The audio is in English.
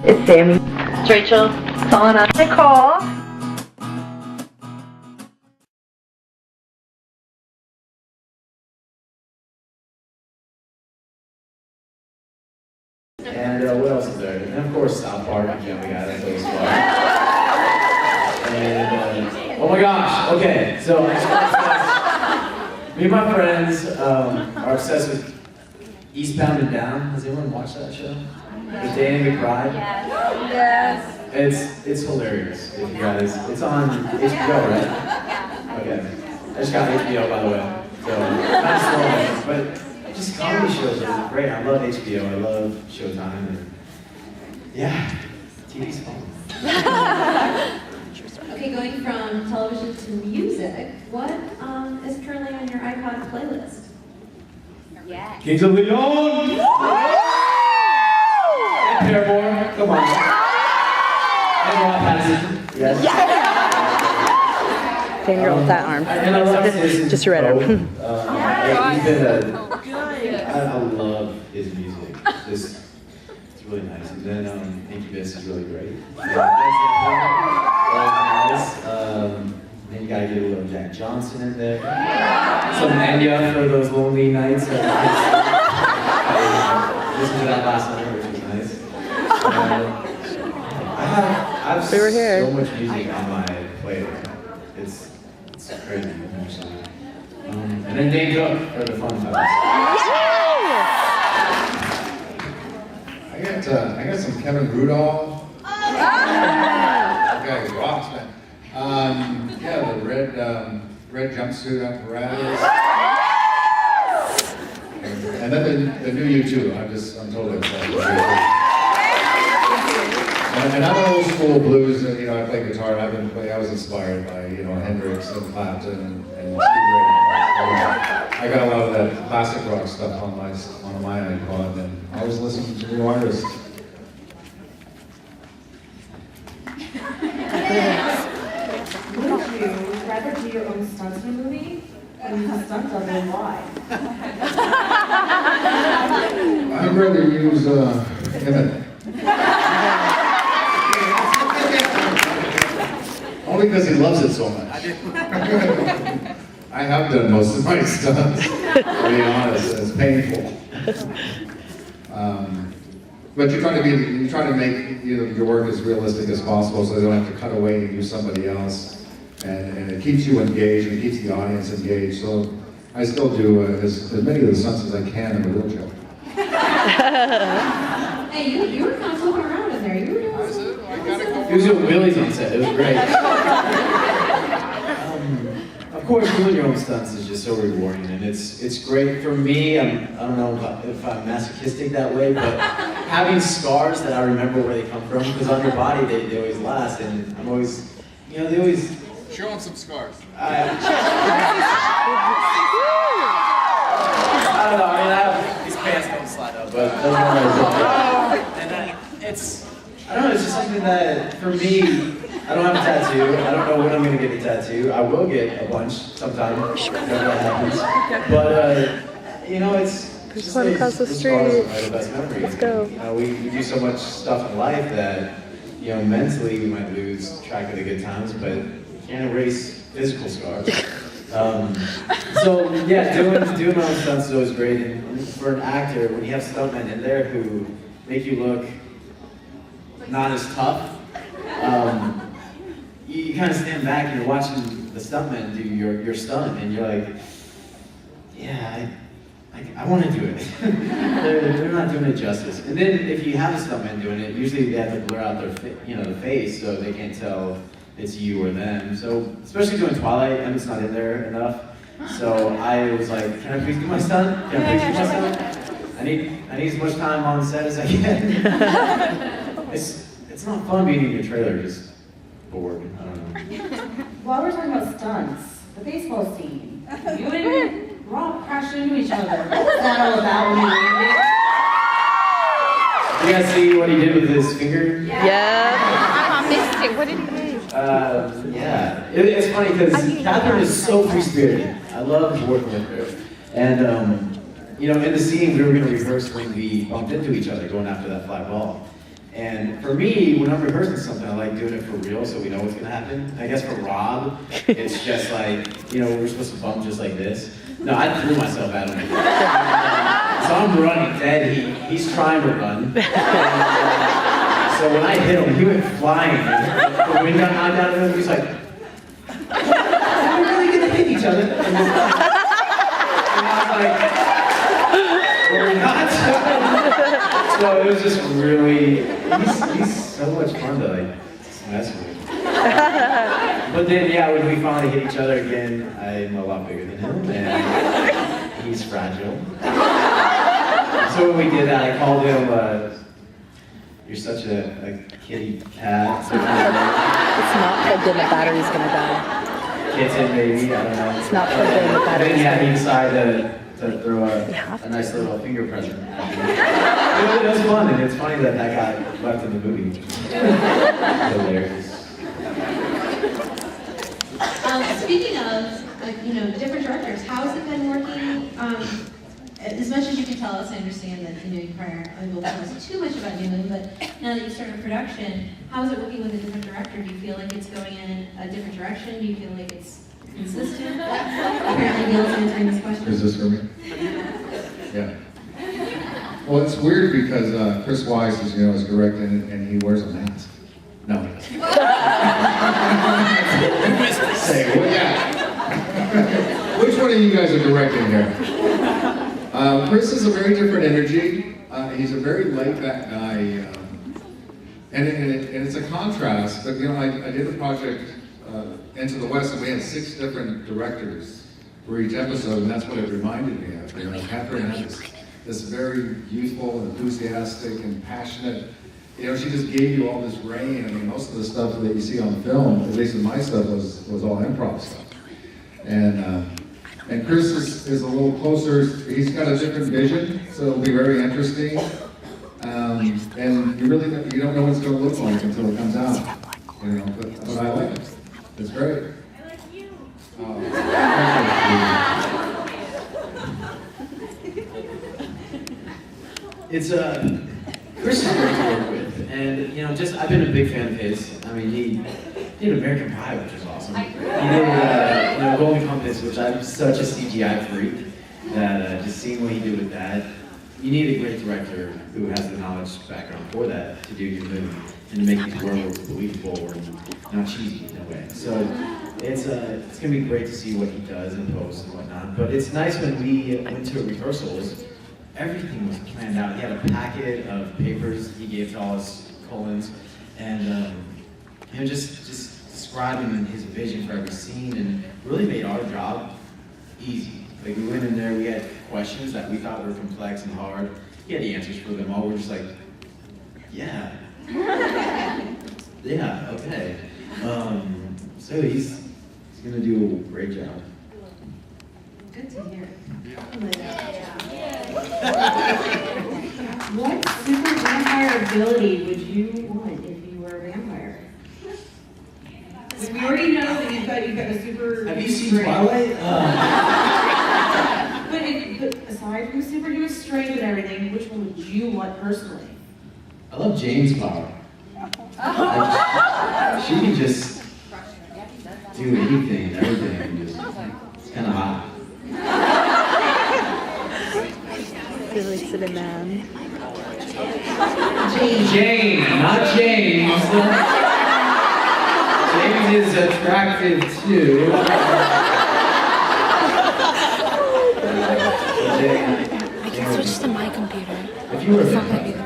It's Sammy. It's Rachel. Donna. Nicole. And what else is there? And of course, South Park again. We got that place fun. And oh my gosh. Okay, so me and my friends are obsessed with Eastbound and Down. Has anyone watched that show? With Danny McBride? Yes. It's hilarious. If you guys, it's on HBO, right? Okay. I just got HBO, by the way. So kind of slow, but just comedy shows are great. I love HBO. I love Showtime. And yeah, TV's fun. Okay, going from television to music, what is currently on your iPod playlist? Yes. Kings of Leon! And Paramore, come on. And Rob Patterson. Yes. Fangirl with that arm. And I love his Just your right arm. he's been I love his music. It's really nice. And then Incubus is really great. Then you gotta get a little Jack Johnson in there. Some Enya for those lonely nights. Listen to that last night, which was nice. I have We were here. so much music on my playlist. It's crazy, actually. And then Dane Cook for the fun times. I got some Kevin Rudolph. That guy rocks, man. Yeah, the red jumpsuit apparatus. And then the new U2. I'm totally obsessed with U2. And I'm old school blues. I play guitar. I was inspired by Hendrix and Clapton and Stevie Ray. I got a lot of that classic rock stuff on my iPod, and I was listening to new artists. Would you rather do your own stunts in a movie or use a stunt double, and why? I'd rather use Emmett. Only because he loves it so much. I have done most of my stunts, to be honest. It's painful. But you try to make your work as realistic as possible, so they don't have to cut away and use somebody else, and it keeps you engaged and it keeps the audience engaged. So I still do as many of the stunts as I can in the wheelchair. Hey, you were kind of flipping around in there. You were doing He was doing wheelies on set. It was great. Of course, doing your own stunts is just so rewarding, and it's great for me. I don't know if I'm masochistic that way, but having scars that I remember where they come from, because on your body they always last, and I'm always, they always. Show him some scars. I don't know. I mean, these pants don't slide up, but that's one of those. And I don't know. It's just something that for me. I don't have a tattoo. I don't know when I'm going to get a tattoo. I will get a bunch sometime, whenever that happens. But, it's There's one across the street. Let's go. We do so much stuff in life that, mentally we might lose track of the good times, but you can't erase physical scars. So, yeah, doing my own stunts is always great. And for an actor, when you have stuntmen in there who make you look not as tough, you kind of stand back and you're watching the stuntman do your stunt, and you're like, yeah, I want to do it. they're not doing it justice. And then if you have a stuntman doing it, usually they have to blur out their the face so they can't tell it's you or them. So especially doing Twilight, Emmett's not in there enough. So I was like, can I please do my stunt? Can I please do my stunt? I need as much time on set as I can. It's not fun being in your trailer, just bored. I don't know. While we're talking about stunts, the baseball scene. You and Rob crashed into each other. What was that all about when you landed? You guys see what he did with his finger? Yeah. I missed it. What did he do? Yeah. It's funny because Catherine is so free-spirited. I love working with her. And, in the scene, we were going to rehearse when we bumped into each other going after that fly ball. And for me, when I'm rehearsing something, I like doing it for real so we know what's gonna happen. I guess for Rob, it's just like, you know, we're supposed to bump just like this. No, I threw myself at him. So I'm running dead heat. He's trying to run. So when I hit him, he went flying. The wind got knocked out of him. He's like, we're really gonna hit each other. And I was like, we're not. So it was just really, he's so much fun to like mess with. But then yeah, when we finally hit each other again, I'm a lot bigger than him and he's fragile. So when we did that, I called him, you're such a kitty cat. It's not plugged in, the battery's gonna die. Kitten baby, I don't know. It's not plugged in, the And battery's then yeah, gonna he decided to throw a nice little finger present. It was fun, and it's funny that that got left in the movie. Hilarious. Speaking of, different directors, how has it been working? As much as you can tell us, I understand that you probably aren't able to tell us too much about Newman, but now that you've started production, how is it working with a different director? Do you feel like it's going in a different direction? Do you feel like it's consistent? Apparently, Gil's answering this question. Is this for me? Yeah. Well, it's weird because Chris Wise is directing and he wears a mask. No. Say, well, yeah. Which one of you guys are directing here? Chris is a very different energy. He's a very laid-back guy, and it's a contrast. But I did a project Into the West, and we had 6 different directors for each episode, and that's what it reminded me of. Catherine had this very youthful, enthusiastic, and passionate. She just gave you all this rain. I mean, most of the stuff that you see on film, at least in my stuff, was all improv stuff. And Chris is a little closer. He's got a different vision, so it'll be very interesting. And you don't know what it's going to look like until it comes out. But I like it. It's great. I like you. It's Chris is great to work with, and I've been a big fan of his. I mean, he did American Pie, which is awesome. He did Golden Compass, which I'm such a CGI freak that just seeing what he did with that. You need a great director who has the knowledge background for that to do your movie and to make these worlds believable or not cheesy in a way. So it's gonna be great to see what he does in post and whatnot. But it's nice when we went to rehearsals. Everything was planned out. He had a packet of papers he gave to all his colons, and just describing his vision for every scene, and really made our job easy. Like we went in there, we had questions that we thought were complex and hard. He had the answers for them all. We're just like, yeah, yeah, okay. So he's gonna do a great job. Good to hear. What super vampire ability would you want if you were a vampire? We already know that you've got a super. Have you seen Twilight? But aside from superhuman strength and everything, which one would you want personally? I love Jane's power. She can just do anything and everything. And it's kind of hot. Really silly man. Jane, not James. James is attractive too. I can switch to my computer. If you were a It's not gonna be vampire, the